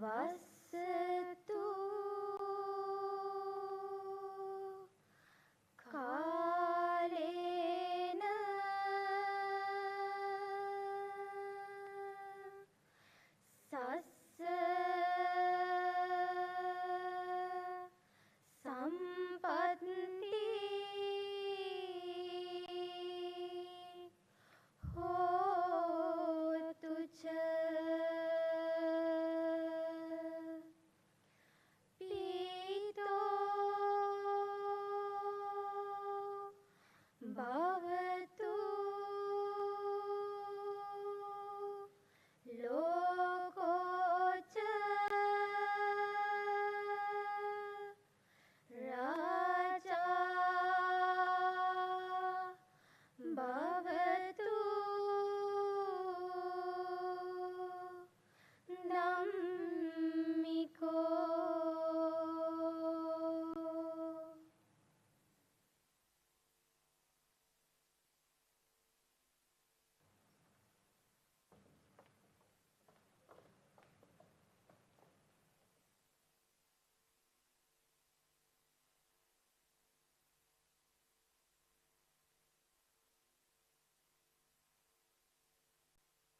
वस्तु कालेन सस्य संपत्ति होतु च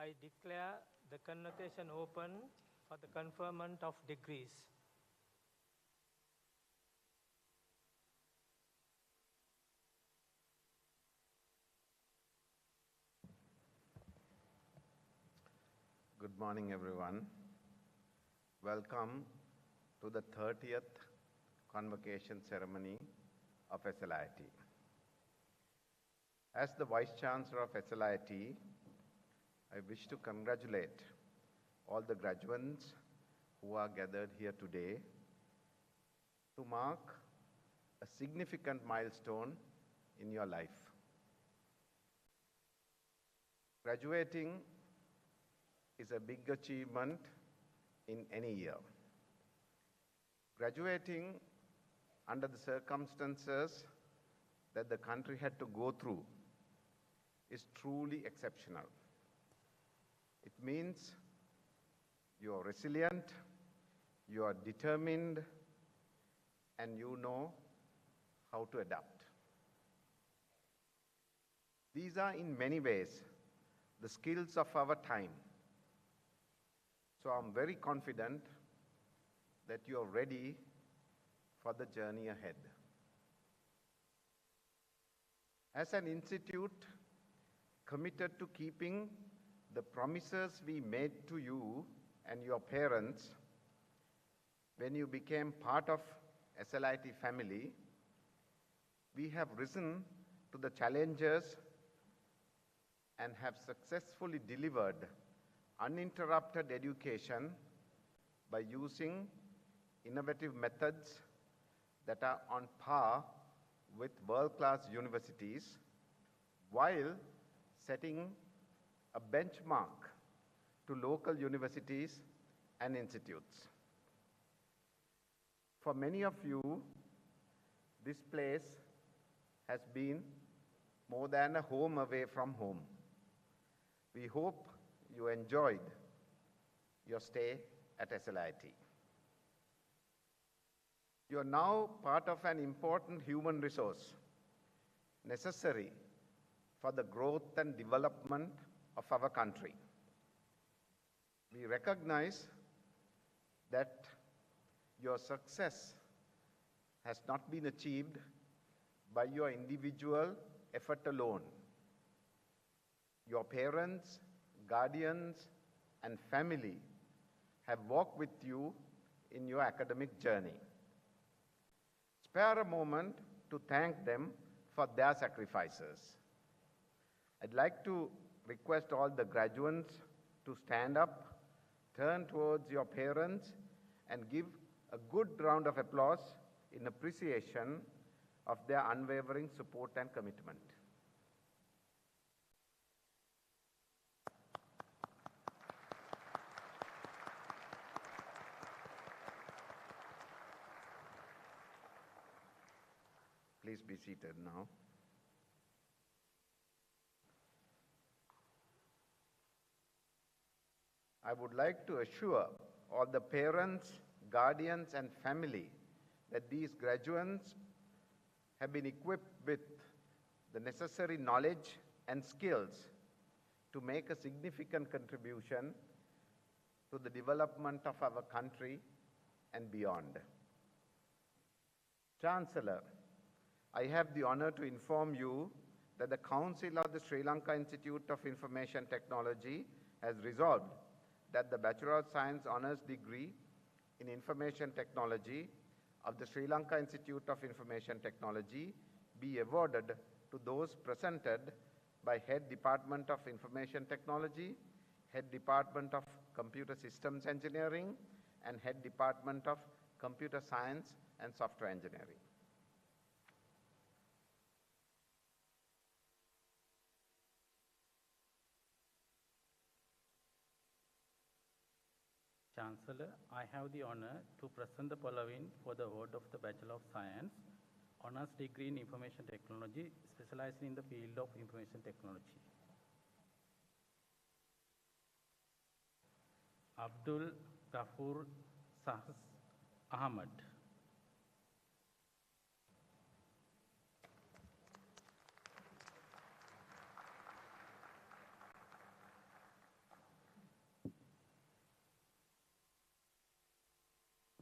I declare the convocation open for the conferment of degrees. Good morning, everyone. Welcome to the 30th Convocation Ceremony of SLIIT. As the Vice Chancellor of SLIIT, I wish to congratulate all the graduates who are gathered here today to mark a significant milestone in your life. Graduating is a big achievement in any year. Graduating under the circumstances that the country had to go through is truly exceptional. It means you are resilient, you are determined, and you know how to adapt. These are in many ways the skills of our time. So I'm very confident that you are ready for the journey ahead. As an institute committed to keeping the promises we made to you and your parents when you became part of SLIIT family, we have risen to the challenges and have successfully delivered uninterrupted education by using innovative methods that are on par with world-class universities while setting a benchmark to local universities and institutes. For many of you, this place has been more than a home away from home. We hope you enjoyed your stay at SLIIT. You are now part of an important human resource necessary for the growth and development of our country. We recognize that your success has not been achieved by your individual effort alone. Your parents, guardians, and family have walked with you in your academic journey. Spare a moment to thank them for their sacrifices. I'd like to request all the graduates to stand up, turn towards your parents, and give a good round of applause in appreciation of their unwavering support and commitment. Please be seated now. I would like to assure all the parents, guardians, and family that these graduates have been equipped with the necessary knowledge and skills to make a significant contribution to the development of our country and beyond. Chancellor, I have the honor to inform you that the Council of the Sri Lanka Institute of Information Technology has resolved that the Bachelor of Science Honours degree in Information Technology of the Sri Lanka Institute of Information Technology be awarded to those presented by Head Department of Information Technology, Head Department of Computer Systems Engineering, and Head Department of Computer Science and Software Engineering. Chancellor, I have the honor to present the following for the award of the Bachelor of Science, Honours Degree in Information Technology, specializing in the field of Information Technology. Abdul Ghafoor Sahs Ahmad.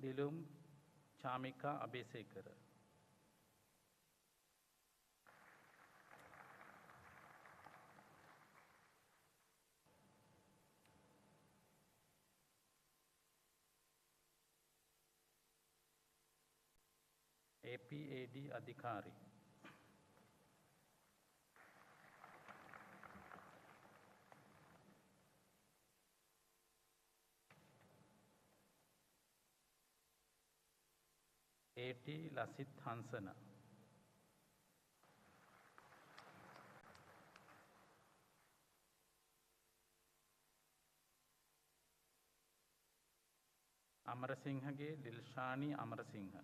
Dilum Chamika Abesekara. APAD Adhikari. AT Lasit Hansana. Amarasingha Dilshani Amarasingha.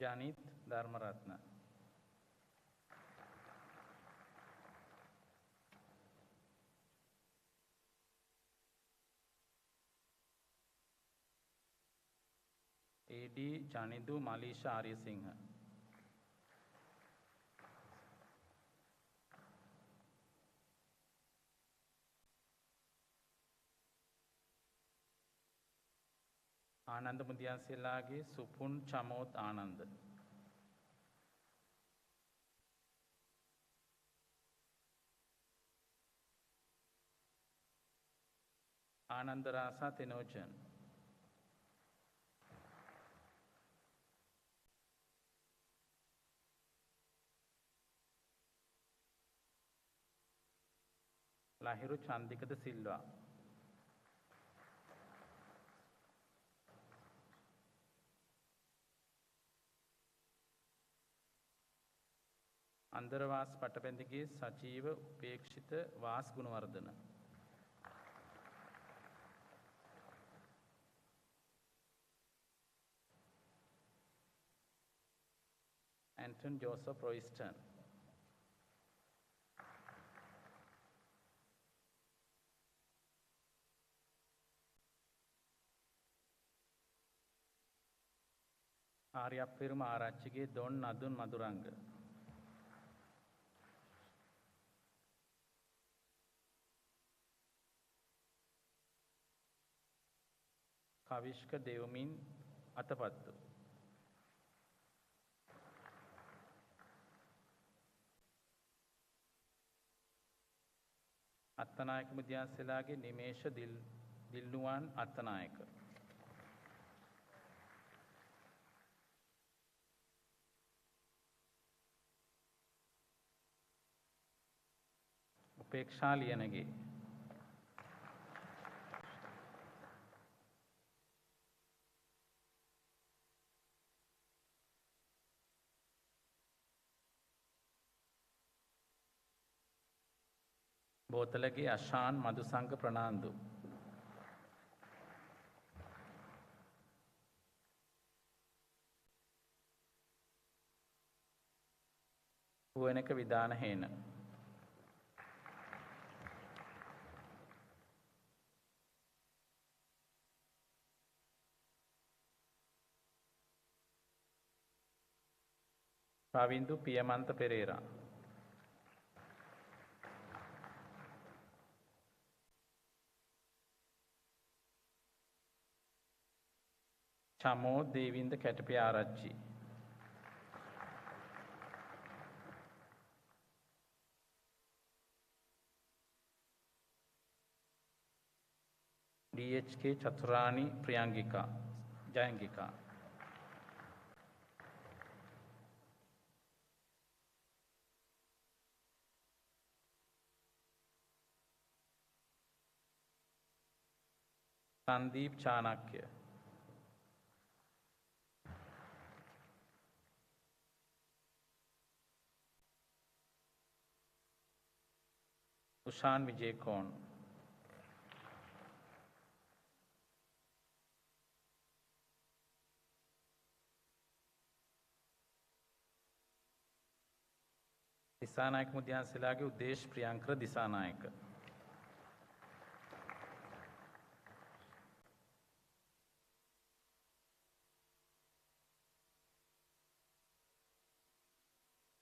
Janit Dharmaratna. AD Janidu Malisha Arya Singha. Anand Mudyasilage Supun Chamot Anand. Anandarasa Tenojan. Lahiru Chandika da Silva. Andaravas Patapendigi Sachiva Upekshita Vas Gunavardhana. Anton Joseph Royston. Arya Pirma Arachige Don Nadun Maduranga. Kavishka Devamin Atapattu. Attanayaka Mudyasilage Nimesha Dilnuwan Attanayaka. Upeksha Liyanage. Botalage Ashan Madhusanga Pranandu. Huanaka Vidana Hena. Ravindu Piyamanta Pereira. Chamo Devinda Katapiarachi. DHK Chaturani Priyangika. Jayangika. Sandeep Chanakya. Ushan Vijay Kon. Disanayak Mudyansilage Udesh Priyankara Disanayaka.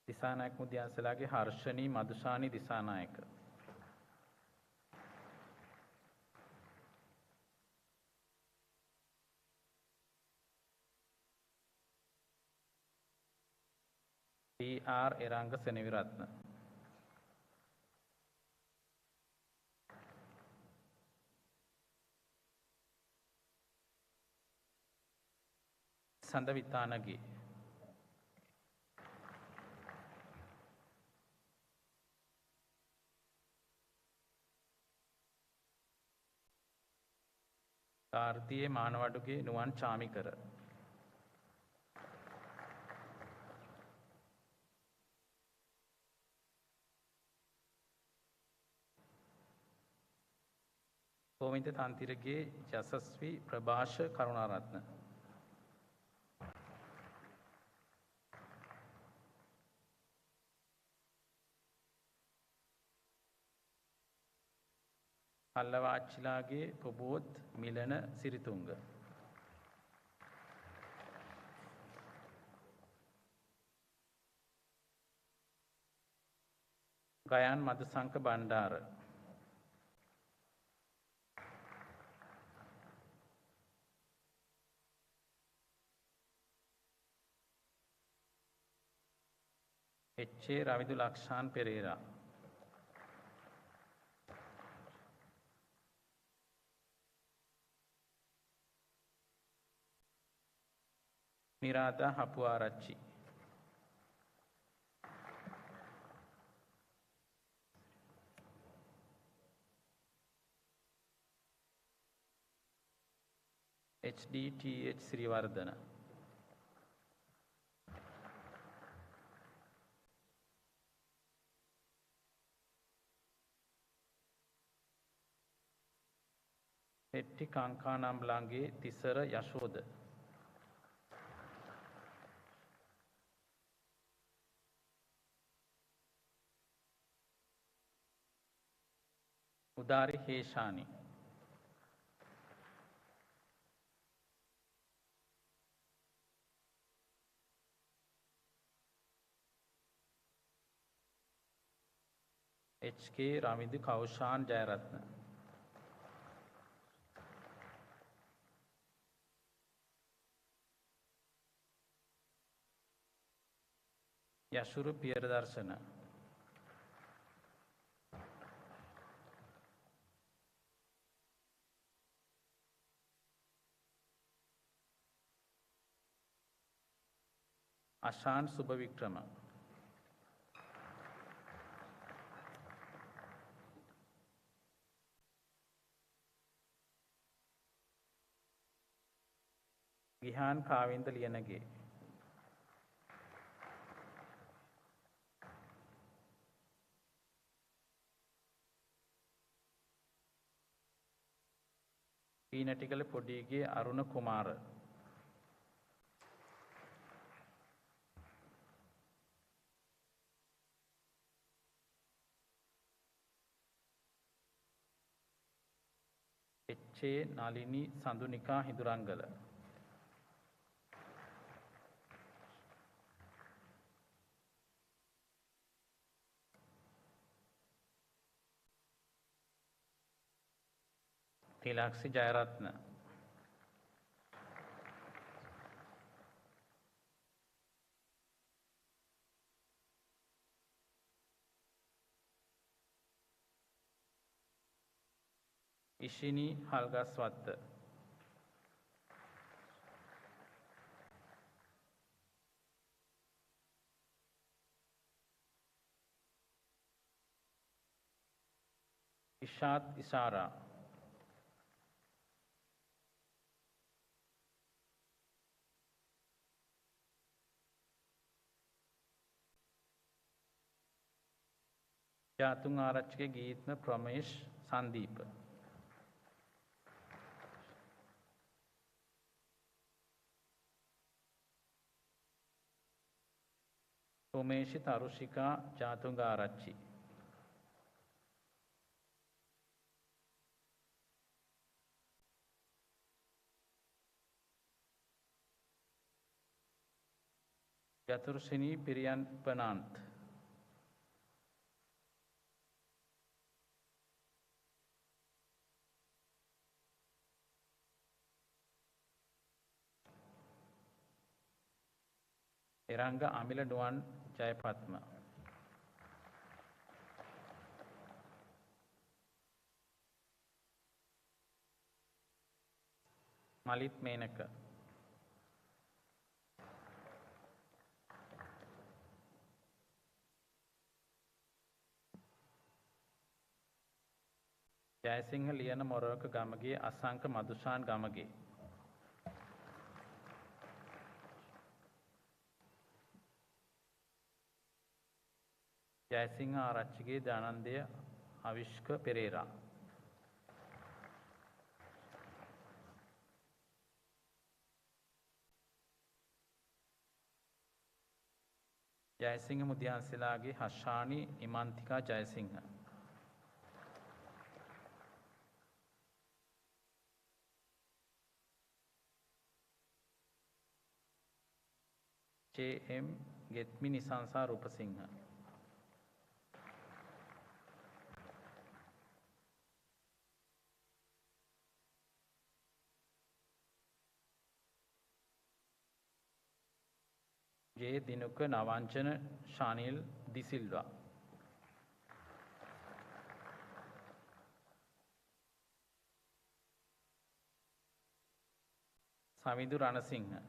Dissanayake Mudiyanselage Harshani Madushani Dissanayake. TR. Eranga Senevirathne. Sanda Vithanage. Karthiye Manawaduge Nuwan Chamikara. Govinda Thanthirige Yasasvi Prabhasha Karunarathne. Pallawachchilage Prabodh Milana Sirithunga. Gayan Madusanka Bandara. HA. Ravidu Lakshan Perera. Nirada Hapuarachchi. HDTH. Sriwardhana. Hetti Kankanamlange Thisara Yashoda. Udari Heshani. HK. Ravidu Kaushan Jayarathne. Yashuru Piyadarshana. Ashan Subhawickrama. Gihan Kavinda Liyanage. Peenatikala Podige Aruna Kumara. HA. Nalini Sandunika Hindurangala. Thilakshi Jayarathne. Ishini Halgaswaththa. Ishath Ishara. ජාතුන් Arachchige Geethma Pramesh Sandeepa. Someshi Tharushika Jathunga Arachchi. Yathurshini Piriyan Panant. Eranga Amila Duan Jayapatma. Malit Menaka. Jayasingha Liana Moraka Gamage, Asanka Madushan Gamage. Jayasingha Arachige Danandya Avishka Pereira. Jayasingha Mudyansilage Hashani Imantika Jayasingha. J.M. Getmi Nisansa Rupasingha. J. Dinuka Navanchana Shanil Di Silva. Samidu Ranasingha.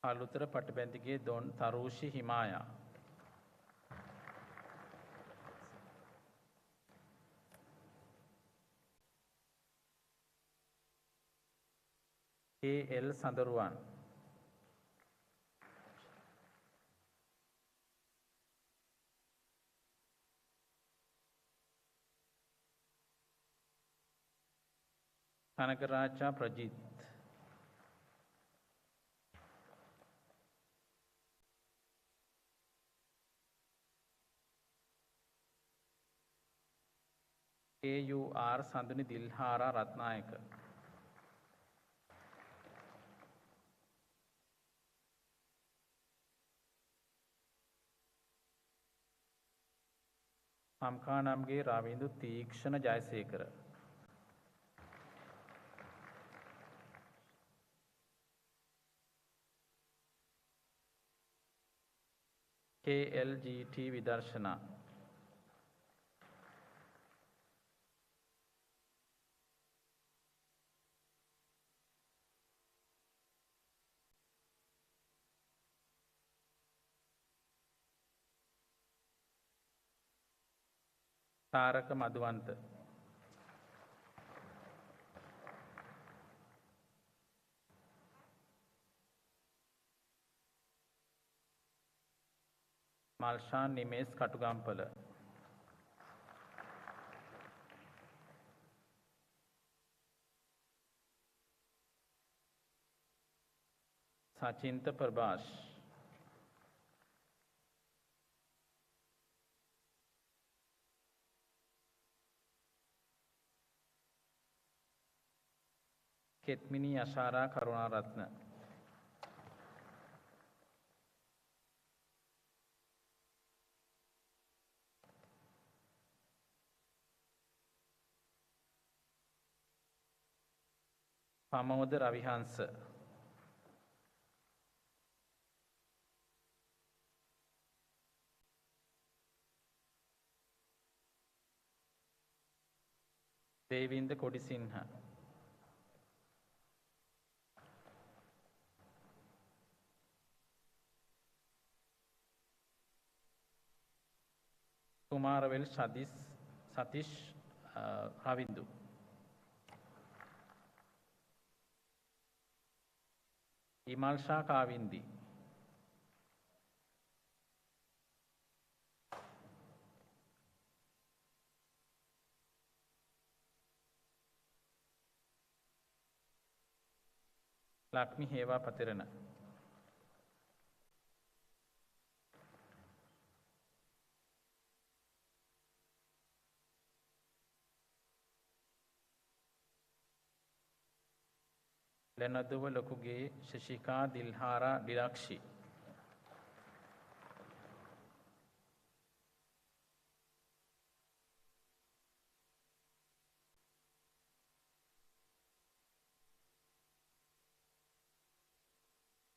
Alutara Patabendige Don Tarushi Himaya. A.L. Sandaruan. Kanakaracha Prajit. A.U.R. Sanduni Dilhara Ratnayaka. Samkanamge Ravindu Tikshana Jayasekara. KLGT Vidarshana. Taraka Madhuvanta. Malshan Nimes Katugampala. Sachinta Prabhash. Ketmini Ashara Karunaratna. Pamoda Ravihansa. Devinda Kodisinha. Kumaravel Satish Ravindu. Imalsha Kavindi. Lakmi Heva Patirana. Lenaduwa Lokuge, Shashika Dilhara Dilakshi.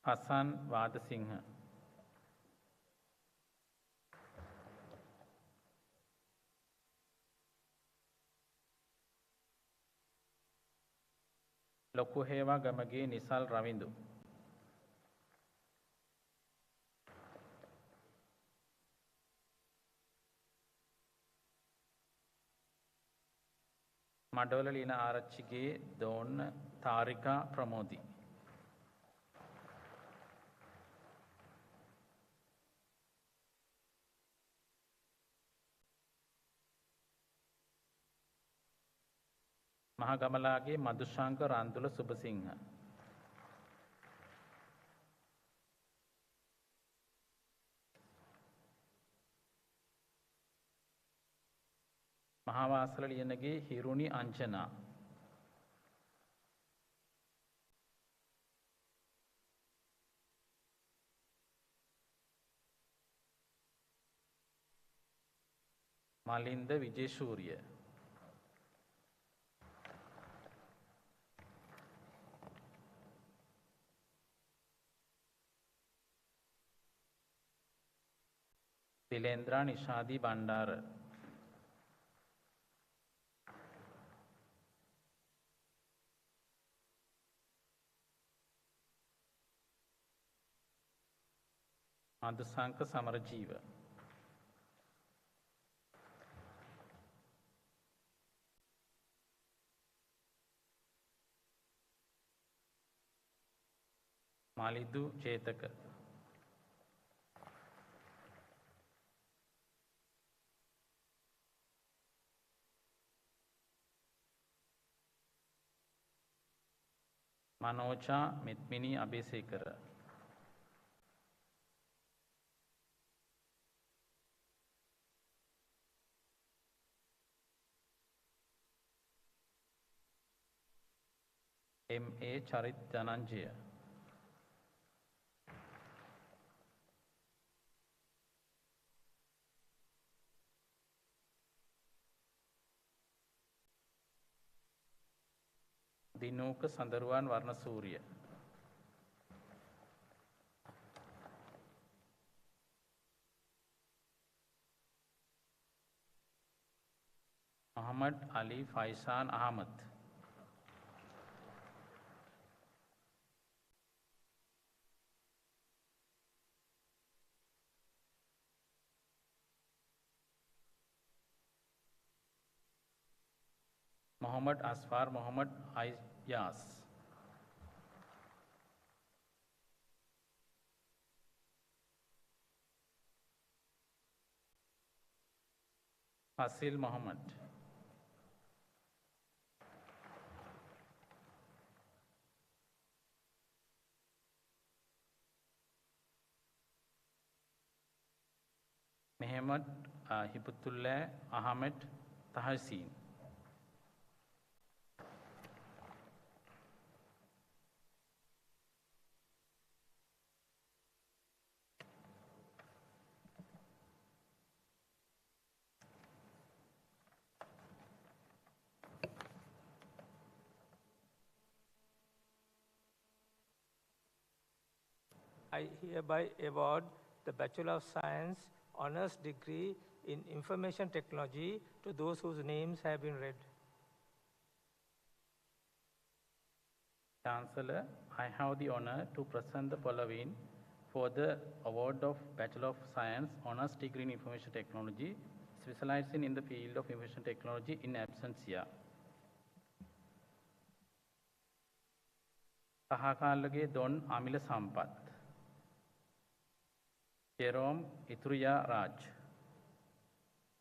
Hasan Vadasingha. Lokuheva Gamage Nisal Ravindu. Madola Lina Arachige Don Tarika Pramodi. Mahagamalage Madhushanka Randula Subasingha. Mahavasala Liyanage Hiruni Anjana. Malinda Vijay Surya. Dilendra Nishadi Bandara. Madhusanka Samarajiva. Malidu Chetaka. Manocha Mitmini Abhisekara. M.A. Charit Dhananjaya. Dinuka Sandarwan Varnasurya. Muhammad Ali Faisan Ahmad. Muhammad Asfar Muhammad Ayas. Fasil Muhammad. Muhammad Hibutullah Ahmed Tahsin. I hereby award the Bachelor of Science Honours degree in Information Technology to those whose names have been read. Chancellor, I have the honor to present the following for the award of Bachelor of Science Honours degree in Information Technology, specializing in the field of Information Technology in absentia. Sahakalage Don Amila Sampat. Jerome Ituria Raj.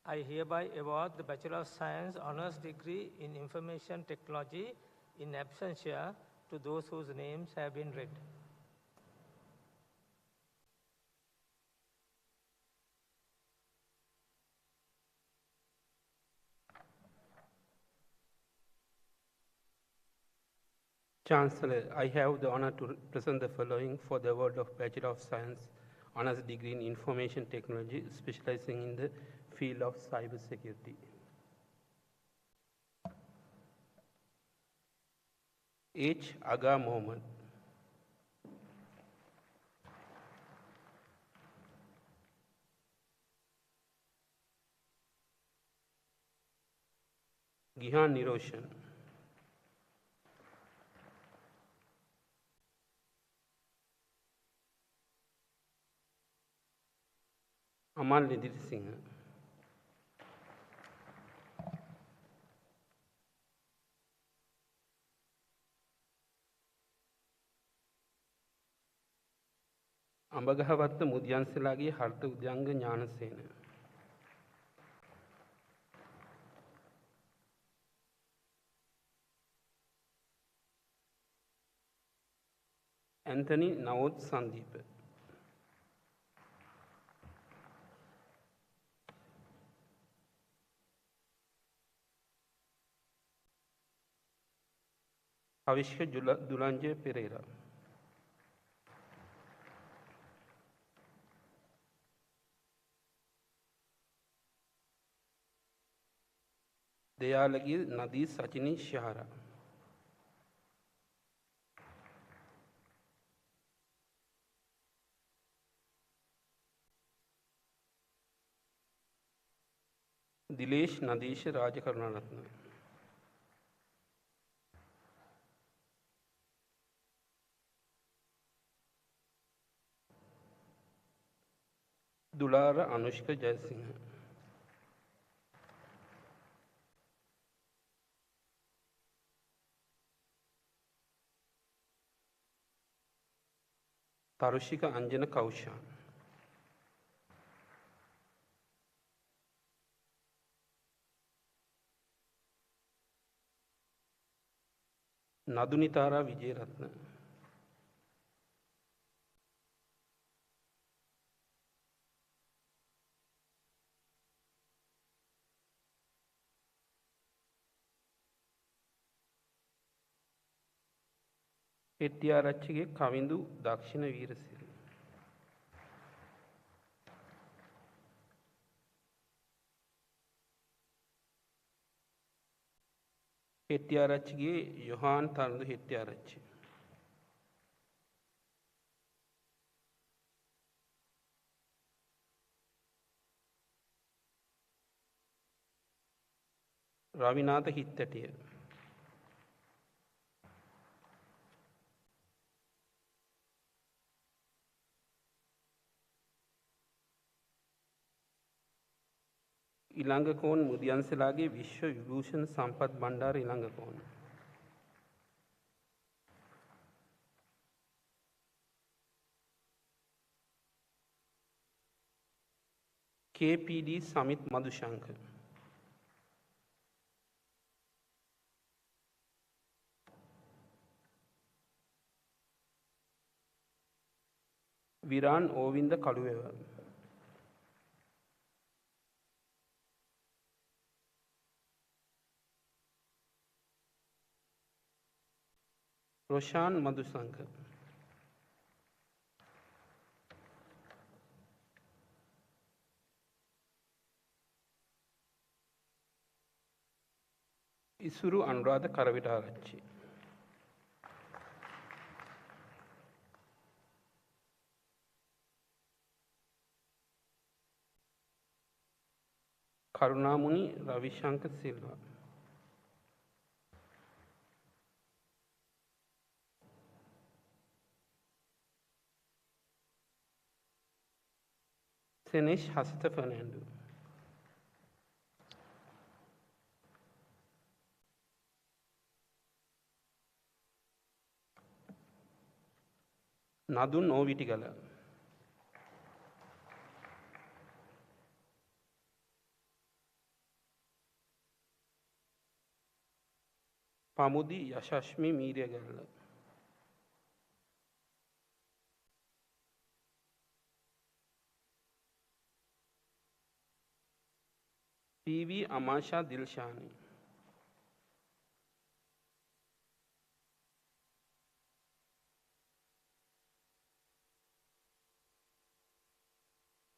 I hereby award the Bachelor of Science Honours degree in Information Technology in absentia to those whose names have been read. Chancellor, I have the honor to present the following for the award of Bachelor of Science Honours Degree in Information Technology, specializing in the field of cyber security. H. Aga Mohammed. Gihan Niroshan. Amal Nidhir Singh. Ambagahawaththa Mudiyanselage Hartha Udyanga Gnanasena. Anthony Nawoth Sandeepa. Avishka Dulanjaya Perera. Dayalagi Nadi Sachini शहरा. दिलेश नदीश राजकरुणारत्न. दुलार अनुष्का जयसिंह. तारुषिका अंजन कौशान. नदुनितारा विजयरत्न. हेट्टियारच्चिगे कविंदु दक्षिण वीरसिरि. हेट्टियारच्चिगे योहान तरुंदु हेट्टियारच्चि. रविनाथ हित्तटिय. इलंगकोन मुदियंसलागे विश्व Vibhushan Sampath Bhandara Ilangakoon. KPD Samith Madushankar. Viran Ovind Kaluwewa. Roshan Madushankar. Isuru Anuradha Karavitarachchi. Karunamuni Ravishankar Silva. Senesh Hasita Fernando. Nadun Novitigala. Pamudi Yashashmi Miragala. PV Amasha Dilshani.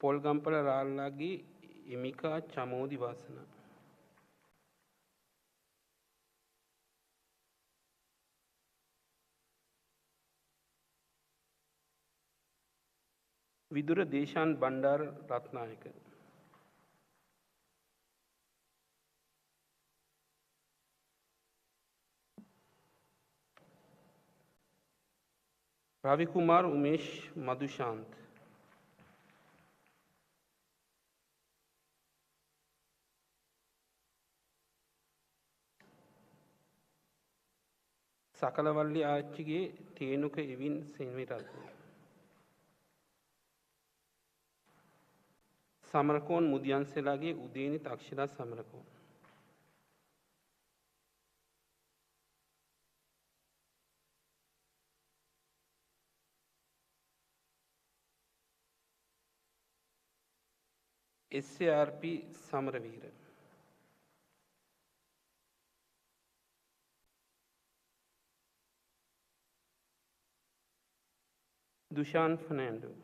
Polgampala Rallage Emika Chamodi Wasana. Vidura Deshan Bandara Rathnayake. Ravikumar Umesh Madushanth. Sakalawalli Achchige Thenuka Evin Senevirathne. Samarakoon Mudiyanselage Udeni Thakshira Samarakoon. SARP Samaraweera. Dushan Fernando.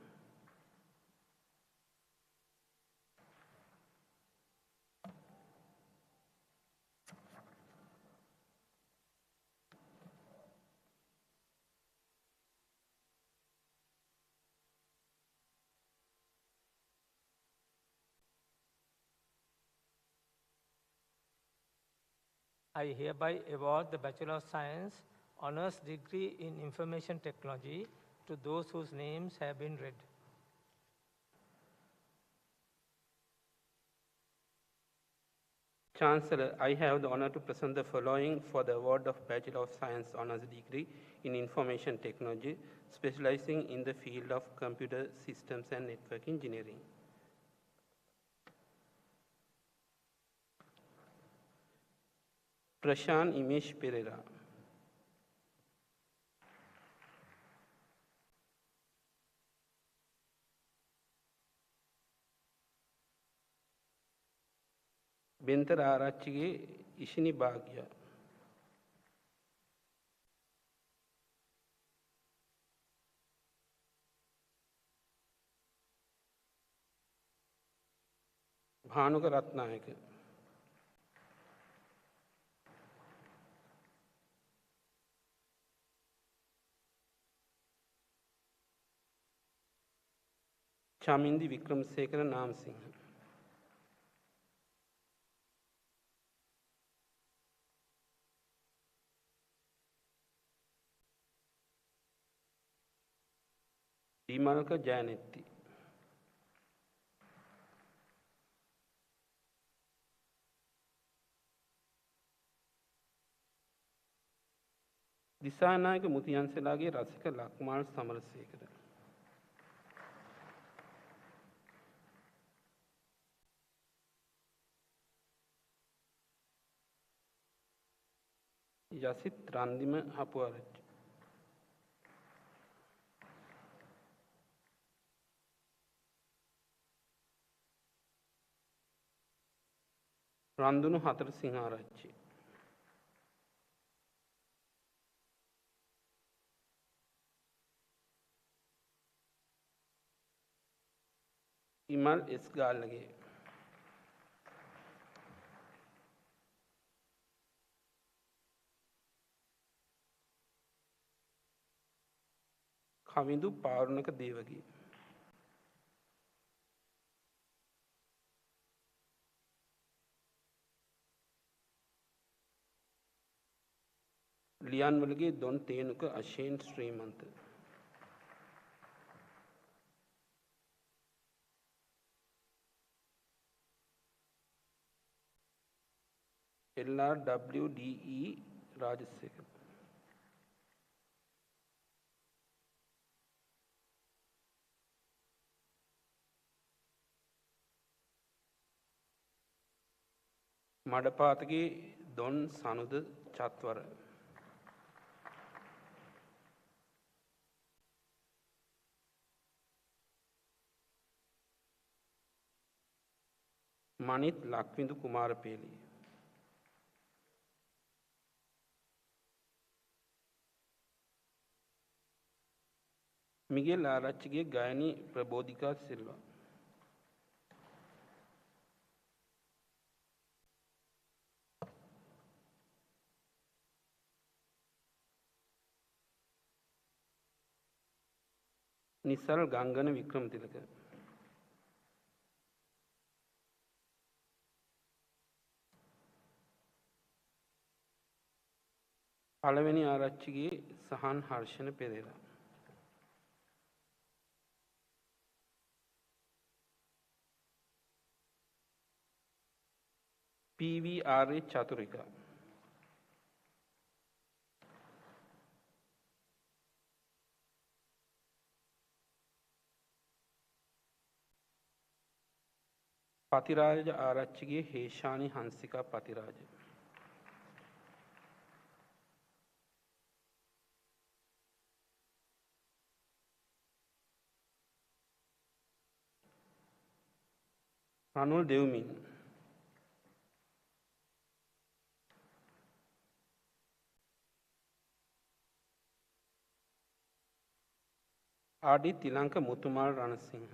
I hereby award the Bachelor of Science Honours degree in Information Technology to those whose names have been read. Chancellor, I have the honor to present the following for the award of Bachelor of Science Honours degree in Information Technology, specializing in the field of computer systems and network engineering. Prashant Imesh Pereira. Benthara Arachige Ishini Bhagya. Bhanuka Ratnayaka. Chamindi Vikramasekaran Naam Singh. Vimalaka Jayanetti. Disanayaka Muthiyanselage Rasika Lakmal Samarasekara. Yasit Randima Hapuarach. Randunu Hatar Singharachi. Imal Esgalage. Kavindu Parunaka Devagi. Lianwalage Don Tenuka Ashain Srimant. LRWDE Rajasekar. Madapatagi Don Sanuda Chatwara. Manit Lakvindu Kumarapeli. Miguel Arachige Gayani Prabodhika Silva. Nisal Gangana Wickramathilaka. Palaweni Arachchige Sahan Harshana Perera. PVRA Chathurika. Pathiraja Arachchige Heshani Hansika Pathiraja. රනුල් දෙව්මින්. ආඩි Thilanka මුතුමාල් Ranasinghe.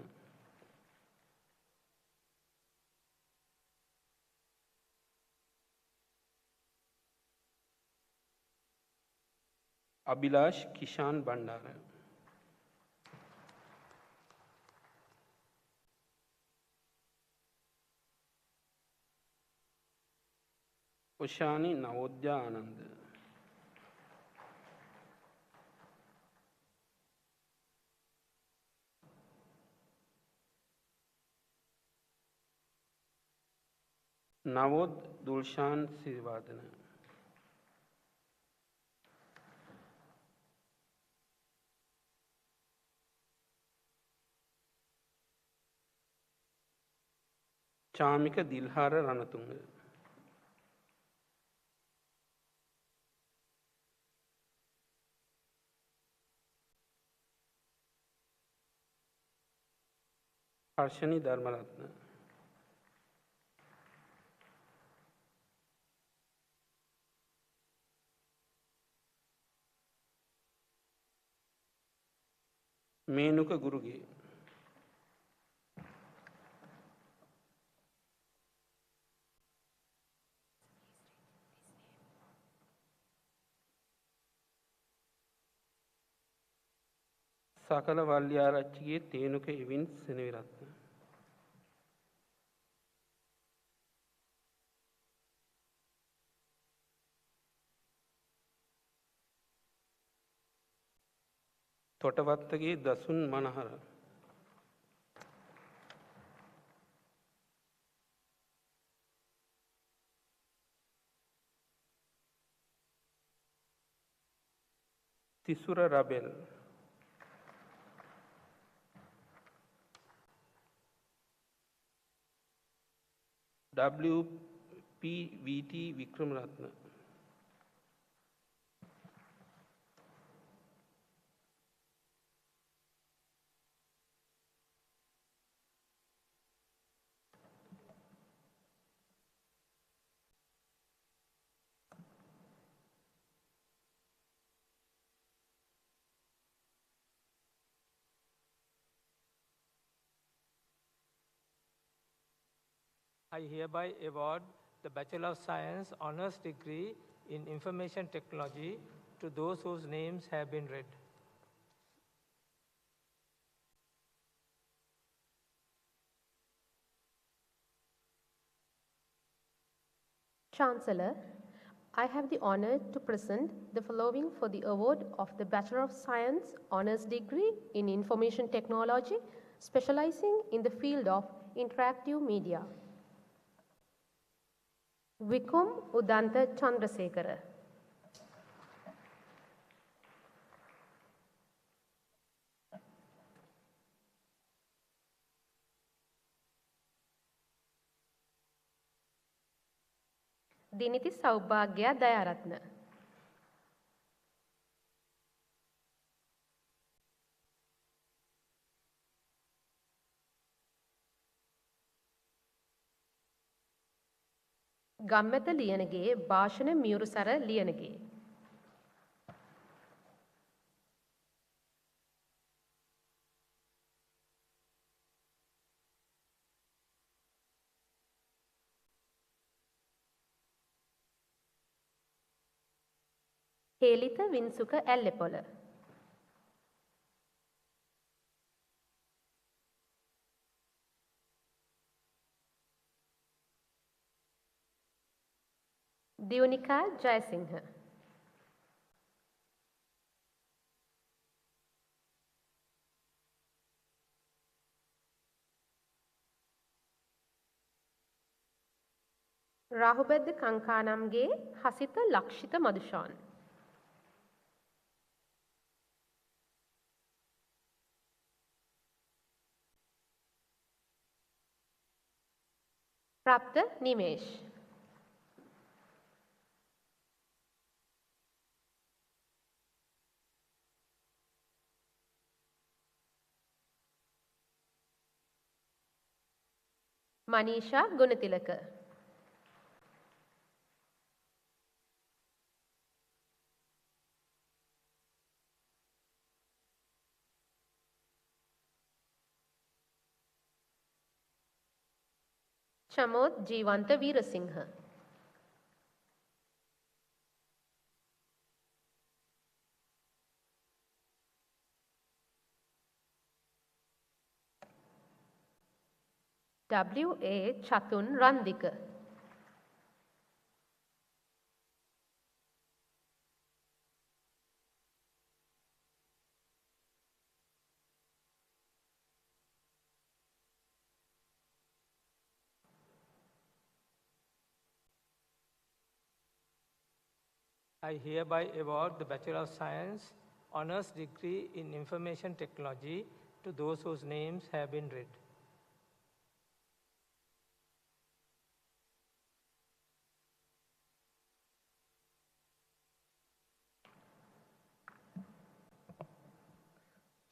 අභිලාෂ් Kishan Bandara. උෂානි නවෝද්‍යා Ananda. නවෝද් දුල්ෂාන් Siriwardena. Chamika දිල්හාර Ranatunga. Harshani Dharmaratne. මේනුක ගුරුගේ. සකල වල්ලිආරච්චිගේ තේනුක එවින් සෙනවිරත්න. තොටවත්තගේ දසුන් මනහර. තිසුර රබෙල්. WPVT Wickramaratne. I hereby award the Bachelor of Science Honours degree in Information Technology to those whose names have been read. Chancellor, I have the honor to present the following for the award of the Bachelor of Science Honours degree in Information Technology, specializing in the field of interactive media. Vikum Udanta Chandrasekhara. Diniti Saubhagya Dayaratna. ගම්මැත Liyanage භාෂණ මියුරුසර Liyanage. හේලිත වින්සුක ඇල්ලෙපොළ. Dionika Jayasinghe. Rahubedda Kankanamge Hasita Lakshita Madushan. Prapta Nimesh. Manisha Gunatilaka. Chamod Jeevanta Veerasinghe. W.A. Chatun Randika. I hereby award the Bachelor of Science Honours Degree in Information Technology to those whose names have been read.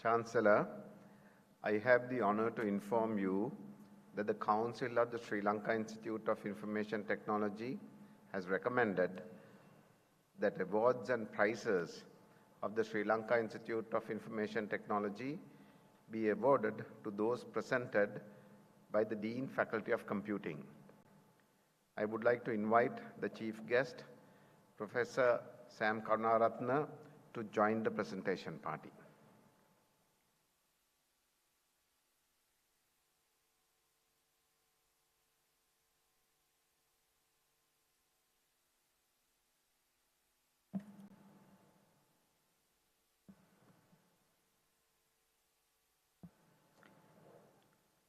Chancellor, I have the honor to inform you that the Council of the Sri Lanka Institute of Information Technology has recommended that awards and prizes of the Sri Lanka Institute of Information Technology be awarded to those presented by the Dean Faculty of Computing. I would like to invite the chief guest, Professor Sam Karunaratne, to join the presentation party.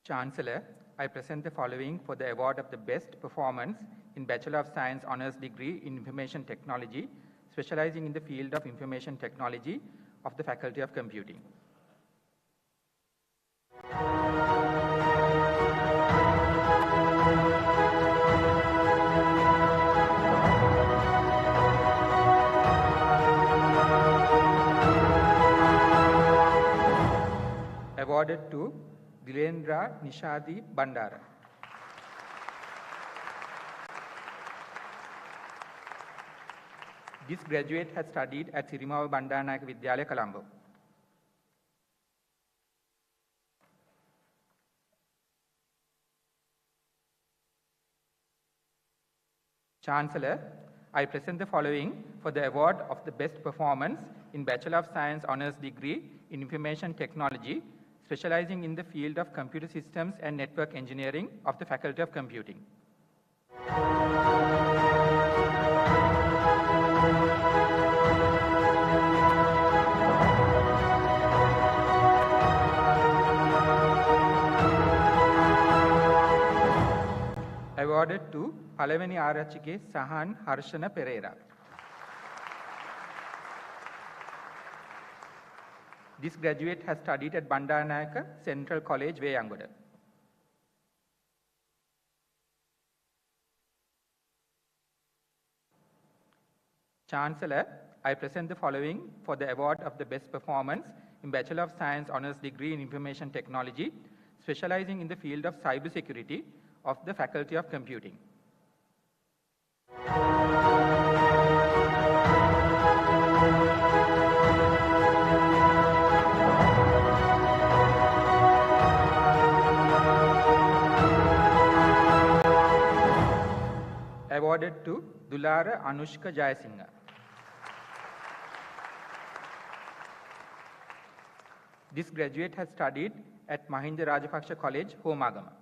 Chancellor, I present the following for the award of the best performance in Bachelor of Science Honours Degree in Information Technology, specializing in the field of Information Technology of the Faculty of Computing. Awarded to Dilendra Nishadi Bandara. This graduate has studied at Sirimava Bandanayaka Vidyalaya, Colombo. Chancellor, I present the following for the award of the best performance in Bachelor of Science Honours Degree in Information Technology, specializing in the field of Computer Systems and Network Engineering of the Faculty of Computing. Awarded to Palavani Arachike Sahan Harshana Pereira. This graduate has studied at Bandanayaka Central College, Veyangoda. Chancellor, I present the following for the award of the best performance in Bachelor of Science Honours Degree in Information Technology, specializing in the field of cybersecurity of the Faculty of Computing. Awarded to Dulara Anushka Jayasinghe. This graduate has studied at Mahinda Rajapaksha College, Homagama.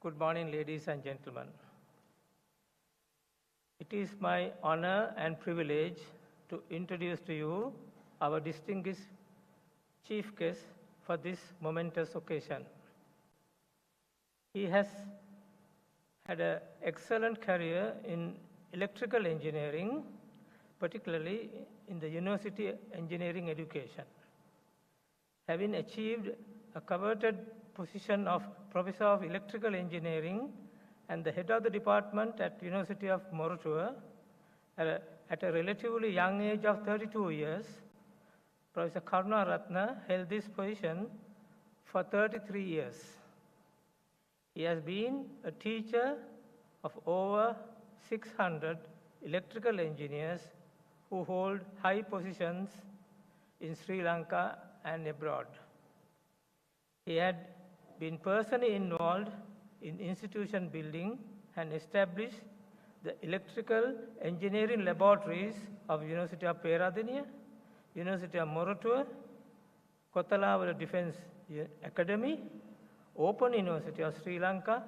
Good morning, ladies and gentlemen. It is my honor and privilege to introduce to you our distinguished chief guest for this momentous occasion. He has had an excellent career in electrical engineering, particularly in the university engineering education. Having achieved a coveted position of Professor of Electrical Engineering and the head of the department at University of Moratuwa at a relatively young age of 32 years, Professor Karunaratne held this position for 33 years. He has been a teacher of over 600 electrical engineers who hold high positions in Sri Lanka and abroad. He had been personally involved in institution building and established the electrical engineering laboratories of University of Peradeniya, University of Moratuwa, Kothalawala Defence Academy, Open University of Sri Lanka,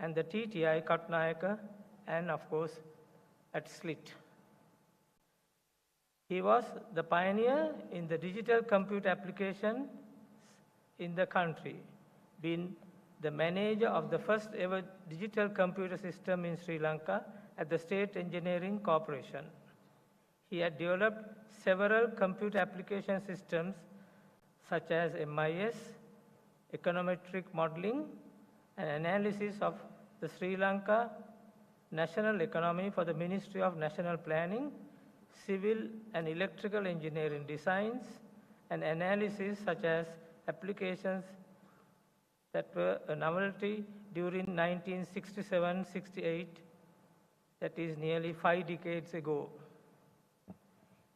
and the TTI Katnayaka, and of course at SLIIT. He was the pioneer in the digital computer applications in the country, being the manager of the first ever digital computer system in Sri Lanka at the State Engineering Corporation. He had developed several computer application systems such as MIS, econometric modeling, and analysis of the Sri Lanka national economy for the Ministry of National Planning, civil and electrical engineering designs, and analysis such as applications that were a novelty during 1967-68, that is nearly 5 decades ago.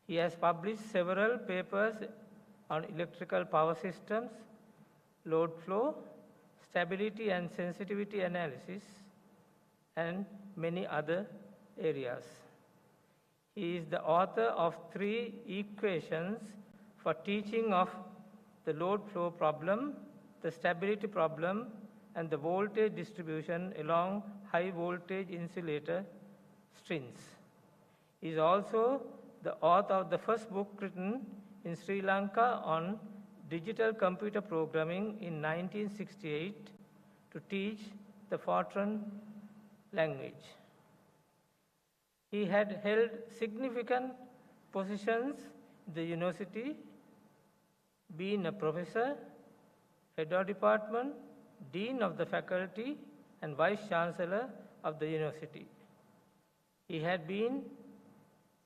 He has published several papers on electrical power systems, load flow, stability and sensitivity analysis, and many other areas. He is the author of 3 equations for teaching of the load flow problem, the stability problem, and the voltage distribution along high voltage insulator strings. He is also the author of the first book written in Sri Lanka on digital computer programming in 1968 to teach the Fortran language. He had held significant positions in the university, being a professor, head of department, dean of the faculty, and vice chancellor of the university. He had been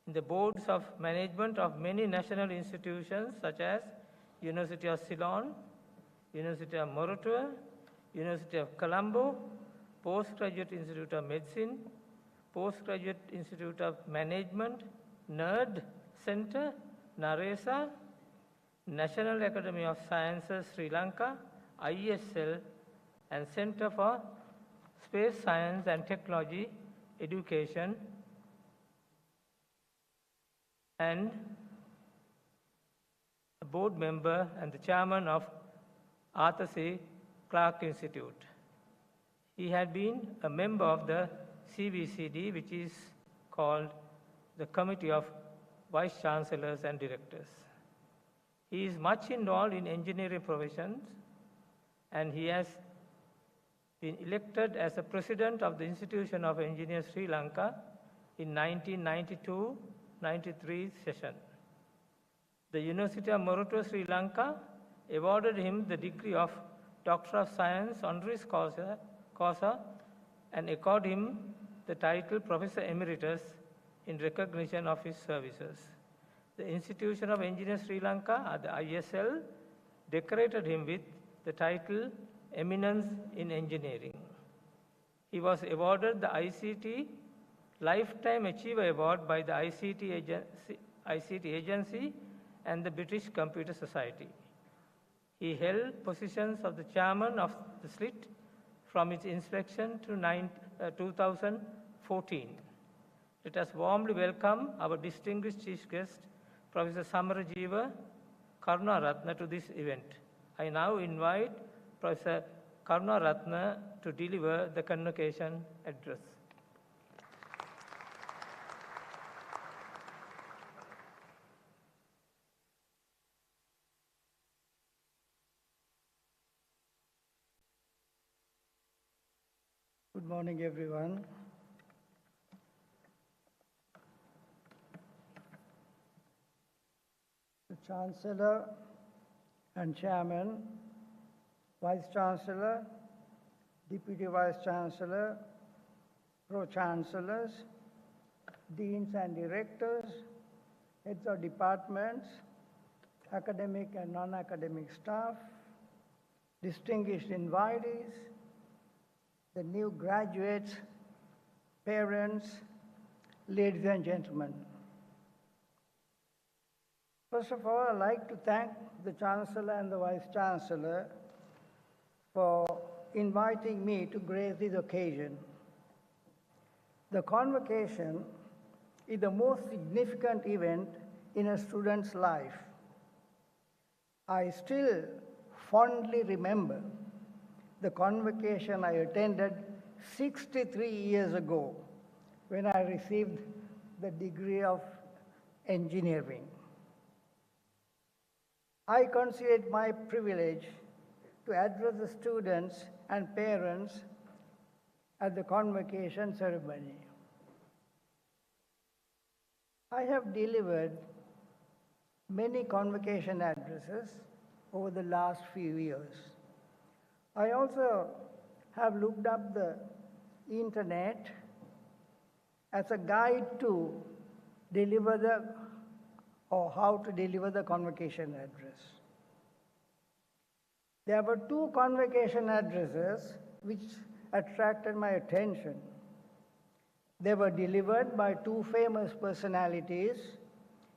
in the boards of management of many national institutions such as University of Ceylon, University of Moratuwa, University of Colombo, Postgraduate Institute of Medicine, Postgraduate Institute of Management, NERD Center, Naresa, National Academy of Sciences, Sri Lanka, ISL, and Center for Space Science and Technology Education, and a board member and the chairman of Arthur C. Clarke Institute. He had been a member of the CBCD, which is called the Committee of Vice Chancellors and Directors. He is much involved in engineering professions, and he has been elected as the president of the Institution of Engineers Sri Lanka in 1992-93 session. The University of Moratuwa, Sri Lanka awarded him the degree of Doctor of Science honoris causa and accorded him the title Professor Emeritus in recognition of his services. The Institution of Engineers Sri Lanka, the ISL, decorated him with the title Eminence in Engineering. He was awarded the ICT Lifetime Achiever Award by the ICT Agency and the British Computer Society. He held positions of the chairman of the SLIIT from its inspection to 2014. Let us warmly welcome our distinguished chief guest, Professor Samarajiva Karunaratne, to this event. I now invite Professor Karuna Ratna to deliver the convocation address. Good morning, everyone. The Chancellor and Chairman, Vice Chancellor, Deputy Vice Chancellor, Pro-Chancellors, Deans and Directors, Heads of Departments, academic and non-academic staff, distinguished invitees, the new graduates, parents, ladies and gentlemen. First of all, I'd like to thank the Chancellor and the Vice Chancellor for inviting me to grace this occasion. The convocation is the most significant event in a student's life. I still fondly remember the convocation I attended 63 years ago when I received the degree of engineering. I consider it my privilege to address the students and parents at the convocation ceremony. I have delivered many convocation addresses over the last few years. I also have looked up the internet as a guide to deliver how to deliver the convocation address. There were two convocation addresses which attracted my attention. They were delivered by two famous personalities,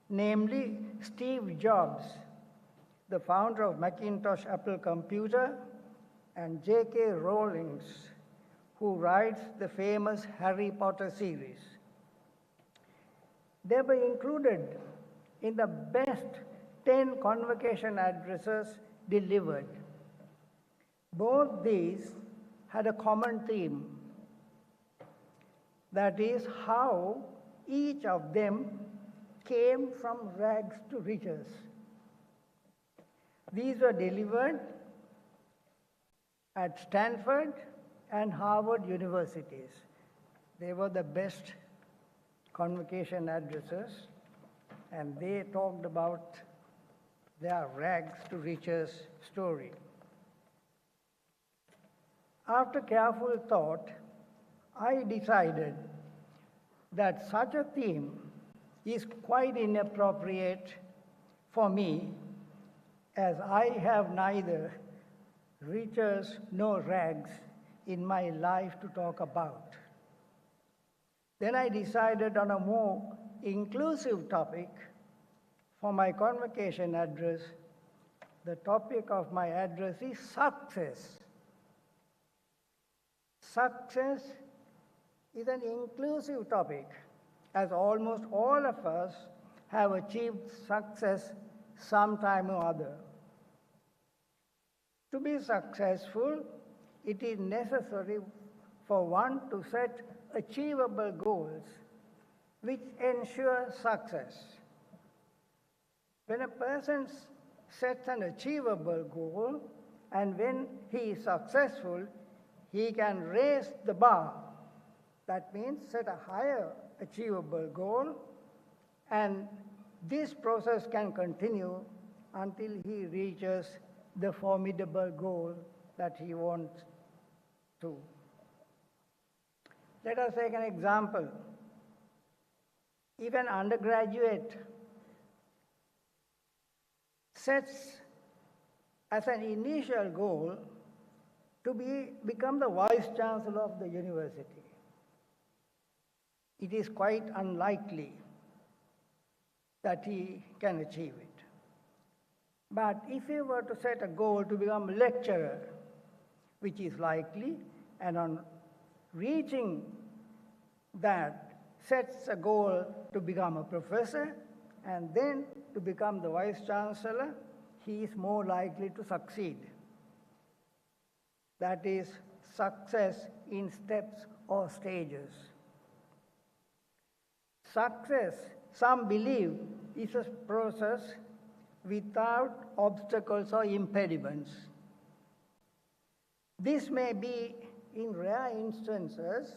namely Steve Jobs, the founder of Macintosh Apple Computer, and J.K. Rowling, who writes the famous Harry Potter series. They were included in the best 10 convocation addresses delivered. Both these had a common theme. That is how each of them came from rags to riches. These were delivered at Stanford and Harvard universities. They were the best convocation addresses, and they talked about their rags to riches story. After careful thought, I decided that such a theme is quite inappropriate for me, as I have neither riches nor rags in my life to talk about. Then I decided on a more inclusive topic for my convocation address. The topic of my address is success. Success is an inclusive topic, as almost all of us have achieved success sometime or other. To be successful, it is necessary for one to set achievable goals which ensure success. When a person sets an achievable goal and when he is successful, he can raise the bar. That means set a higher achievable goal, and this process can continue until he reaches the formidable goal that he wants to. Let us take an example. If an undergraduate sets as an initial goal to become the Vice Chancellor of the university, it is quite unlikely that he can achieve it. But if he were to set a goal to become a lecturer, which is likely, and on reaching that sets a goal to become a professor and then to become the Vice Chancellor, he is more likely to succeed. that is, success in steps or stages. Success, some believe, is a process without obstacles or impediments. This may be in rare instances,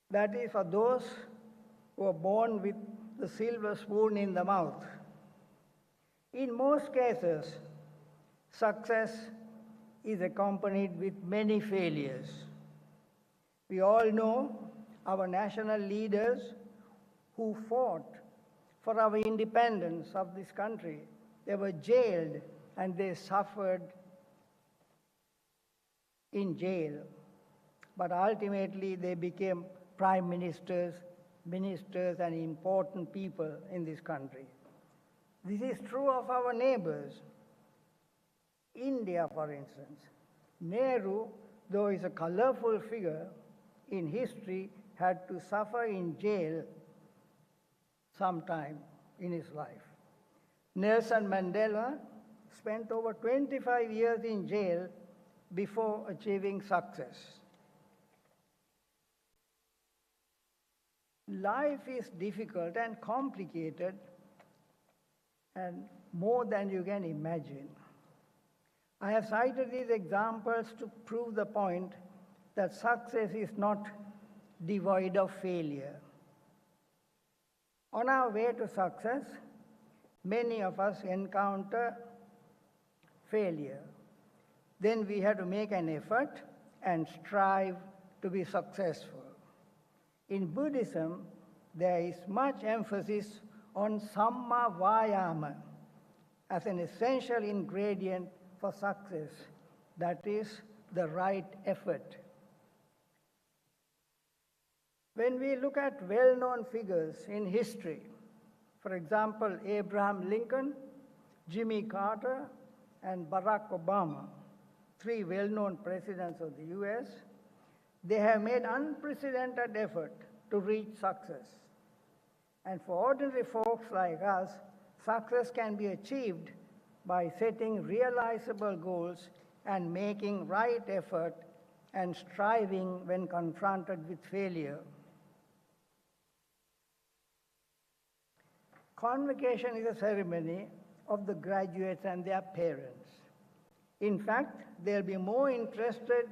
that is, for those who are born with the silver spoon in the mouth. In most cases, success is accompanied with many failures. We all know our national leaders who fought for our independence of this country. They were jailed and they suffered in jail. But ultimately they became prime ministers, ministers, and important people in this country. This is true of our neighbors. India, for instance. Nehru, though is a colorful figure in history, had to suffer in jail sometime in his life. Nelson Mandela spent over 25 years in jail before achieving success. Life is difficult and complicated and more than you can imagine. I have cited these examples to prove the point that success is not devoid of failure. On our way to success, many of us encounter failure. Then we have to make an effort and strive to be successful. In Buddhism, there is much emphasis on samma vayama as an essential ingredient for success, that is, the right effort. When we look at well-known figures in history, for example, Abraham Lincoln, Jimmy Carter, and Barack Obama, three well-known presidents of the US, they have made unprecedented effort to reach success. And for ordinary folks like us, success can be achieved by setting realizable goals and making right effort and striving when confronted with failure. Convocation is a ceremony of the graduates and their parents. In fact, they'll be more interested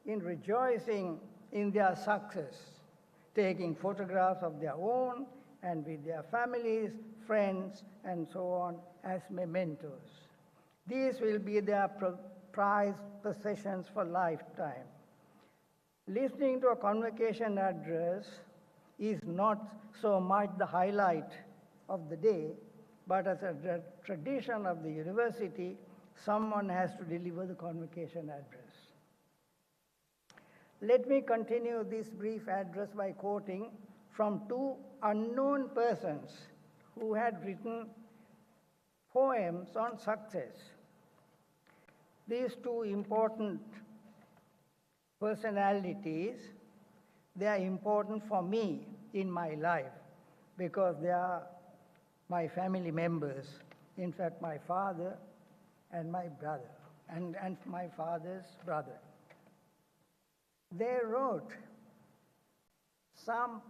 in rejoicing in their success, taking photographs of their own and with their families, friends, and so on as mementos. These will be their prized possessions for lifetime. Listening to a convocation address is not so much the highlight of the day, but as a tradition of the university, someone has to deliver the convocation address. Let me continue this brief address by quoting from two unknown persons who had written poems on success. These two important personalities, they are important for me in my life because they are my family members. In fact, my father and my brother, and my father's brother. They wrote some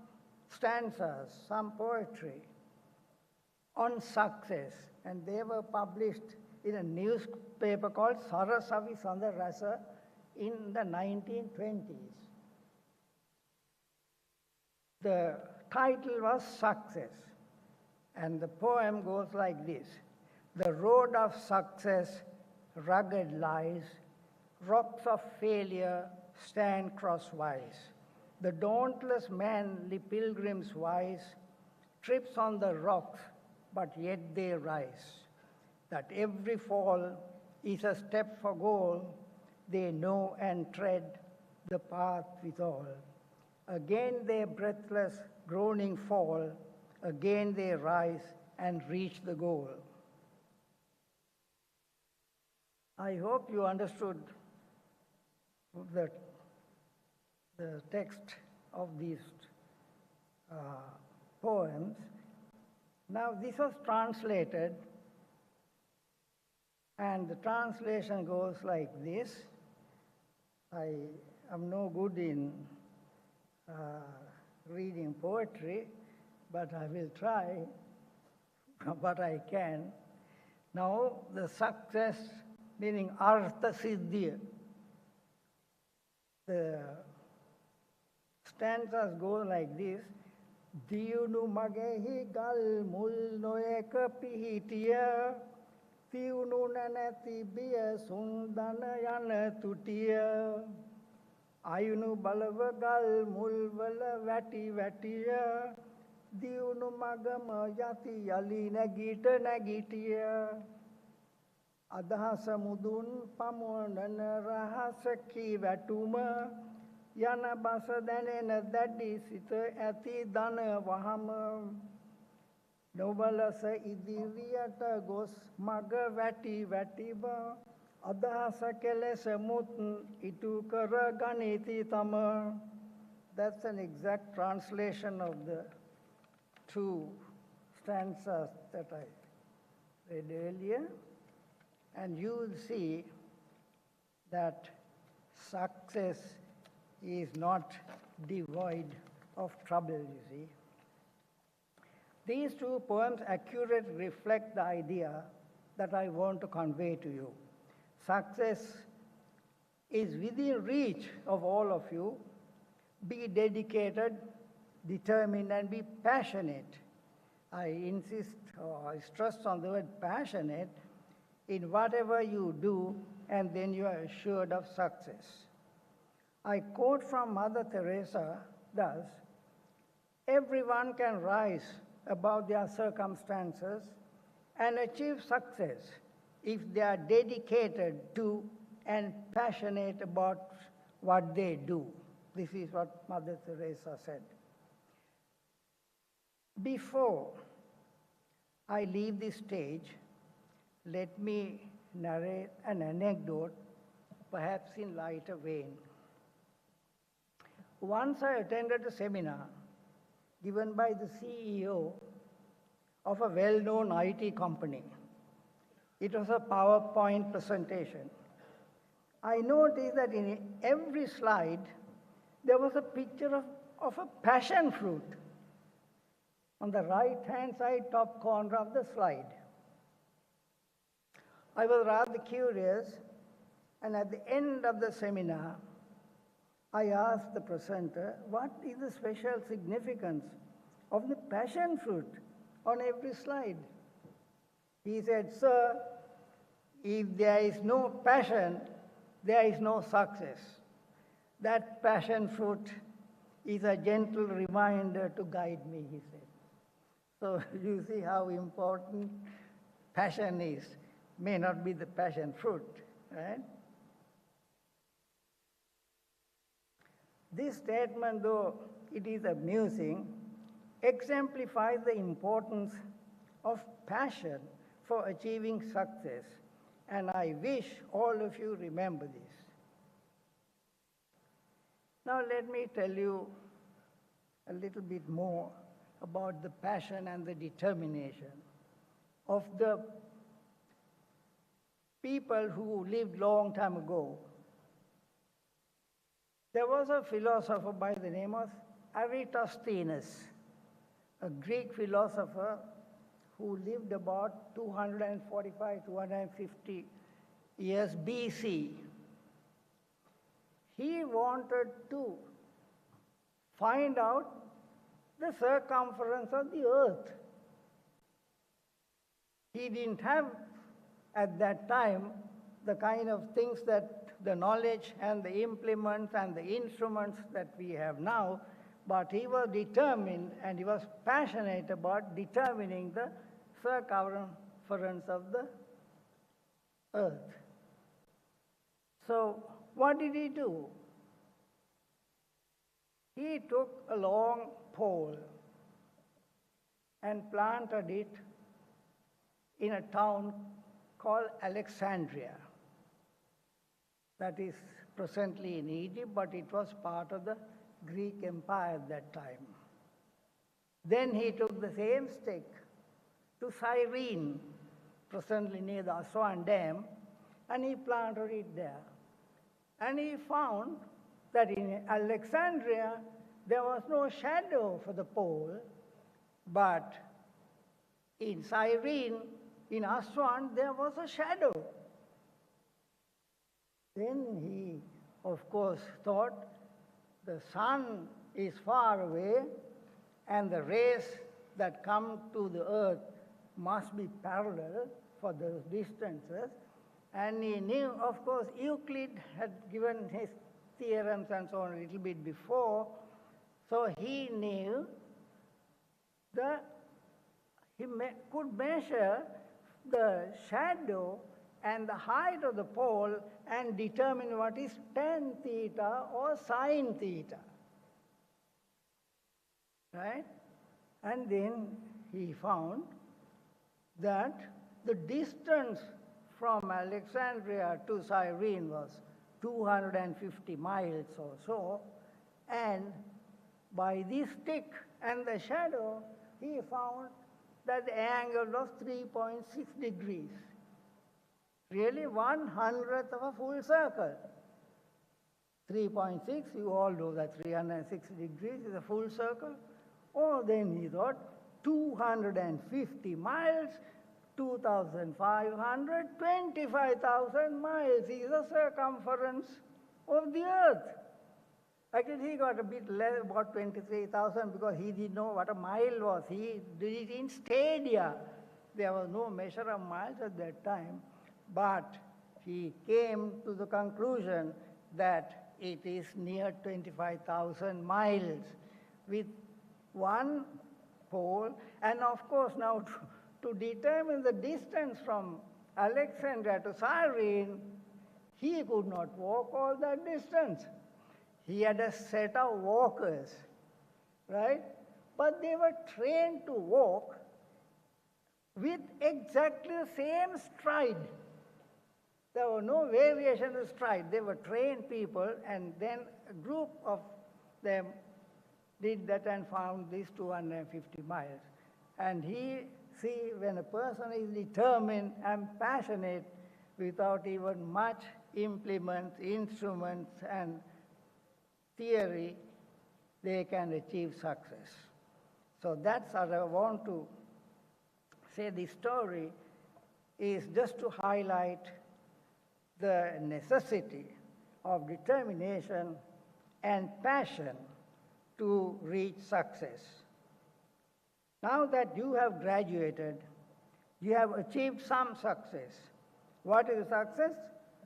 stanzas, some poetry on success, and they were published in a newspaper called Sarasavi Sandarasa in the 1920s. The title was Success, and the poem goes like this. The road of success rugged lies, rocks of failure stand crosswise. The dauntless manly pilgrims wise trips on the rocks, but yet they rise. That every fall is a step for goal, they know and tread the path withal. Again they breathless, groaning fall, again they rise and reach the goal. I hope you understood the text of these poems. Now this was translated, and the translation goes like this. I am no good in reading poetry, but I will try what I can. Now, the success, meaning artha siddhiya. The stanzas go like this. Diyunu magehi gal mul noeka pihitiya, Tiunu nanati biya sundana yana tutiya, Ayunu balava gal mul vala vati vatiya, Diyunu magama yati yali nagita nagitiya, Adhasa mudun pamonana rahasa ki vatuma, Yana basa danena daddi sita ati dana vahama, Nobalasa idiriyata gos maga vati vatiba, Adhasa kelesa mutun itu kara ganiti tama. That's an exact translation of the two stanzas that I read earlier. And you will see that success is not devoid of trouble, you see. These two poems accurately reflect the idea that I want to convey to you. Success is within reach of all of you. Be dedicated, determined, and be passionate. I insist, or I stress on the word passionate, in whatever you do, and then you are assured of success. I quote from Mother Teresa thus, everyone can rise above their circumstances and achieve success if they are dedicated to and passionate about what they do. This is what Mother Teresa said. Before I leave this stage, let me narrate an anecdote, perhaps in lighter vein. Once I attended a seminar given by the CEO of a well-known IT company. It was a PowerPoint presentation. I noticed that in every slide, there was a picture of a passion fruit on the right-hand side, top corner of the slide. I was rather curious, and at the end of the seminar, I asked the presenter, what is the special significance of the passion fruit on every slide? He said, sir, if there is no passion, there is no success. That passion fruit is a gentle reminder to guide me, he said. So you see how important passion is. May not be the passion fruit, right? This statement, though it is amusing, exemplifies the importance of passion for achieving success, and I wish all of you remember this. Now let me tell you a little bit more about the passion and the determination of the people who lived long time ago. There was a philosopher by the name of Eratosthenes, a Greek philosopher who lived about 245, 250 years BC. He wanted to find out the circumference of the earth. He didn't have at that time the kind of things that the knowledge and the implements and the instruments that we have now, but he was determined and he was passionate about determining the circumference of the earth. So what did he do? He took a long pole and planted it in a town called Alexandria. That is presently in Egypt, but it was part of the Greek Empire at that time. Then he took the same stick to Cyrene, presently near the Aswan Dam, and he planted it there. And he found that in Alexandria, there was no shadow for the pole, but in Cyrene, in Aswan, there was a shadow. Then he, of course, thought the sun is far away and the rays that come to the earth must be parallel for those distances. And he knew, of course, Euclid had given his theorems and so on a little bit before, so he knew that he could measure the shadow and the height of the pole and determine what is tan theta or sine theta. Right? And then he found that the distance from Alexandria to Cyrene was 250 miles or so, and by this stick and the shadow, he found that the angle was 3.6 degrees. Really 1/100th of a full circle. 3.6, you all know that 360 degrees is a full circle. Oh, then he thought 250 miles, 2,500, 25,000 miles is the circumference of the earth. Actually, he got a bit less, about 23,000, because he didn't know what a mile was. He did it in stadia. There was no measure of miles at that time. But he came to the conclusion that it is near 25,000 miles with one pole. And of course, now to determine the distance from Alexandria to Cyrene, he could not walk all that distance. He had a set of walkers, right? But they were trained to walk with exactly the same stride. There were no variation in stride. They were trained people, and then a group of them did that and found these 250 miles. And see, when a person is determined and passionate without even much implements, instruments, and theory, they can achieve success. So that's what I want to say. This story is just to highlight the necessity of determination and passion to reach success. Now that you have graduated, you have achieved some success. What is success?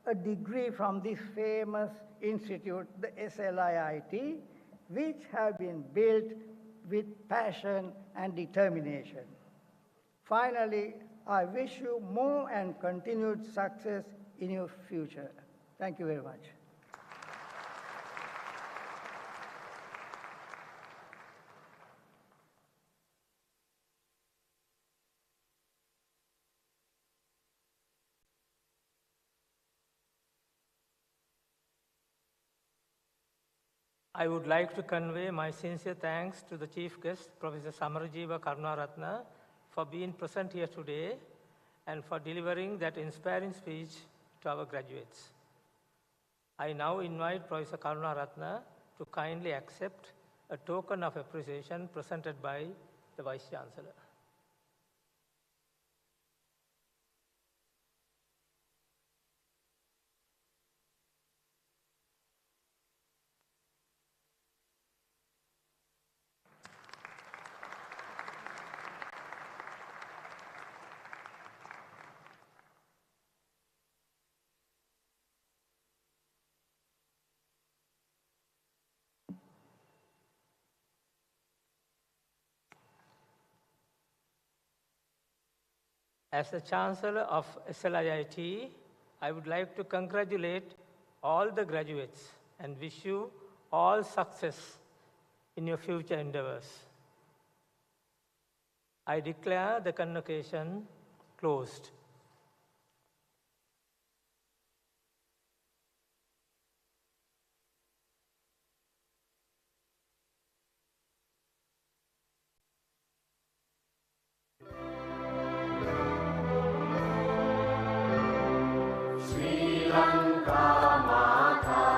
A degree from this famous institute, the SLIIT, which have been built with passion and determination. Finally, I wish you more and continued success in your future. Thank you very much. I would like to convey my sincere thanks to the chief guest, Professor Samarajiva Karunaratne, for being present here today and for delivering that inspiring speech to our graduates. I now invite Professor Karunaratne to kindly accept a token of appreciation presented by the Vice Chancellor. As the Chancellor of SLIIT, I would like to congratulate all the graduates and wish you all success in your future endeavors. I declare the convocation closed. Sri Lanka Mata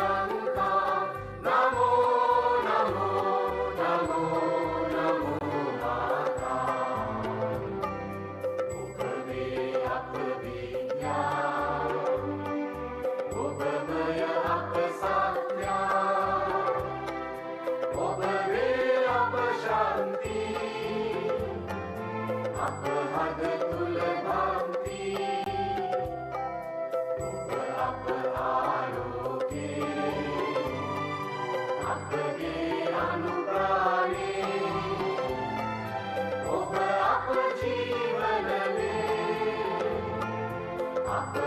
Lanka. Namo, namo, namo, namo Mata. Obame apa vidya, obamaya apa satya, obame apa shanti, apa hada tula bhakti, apa aloke, apa ge anugrane, apa jivanane, apa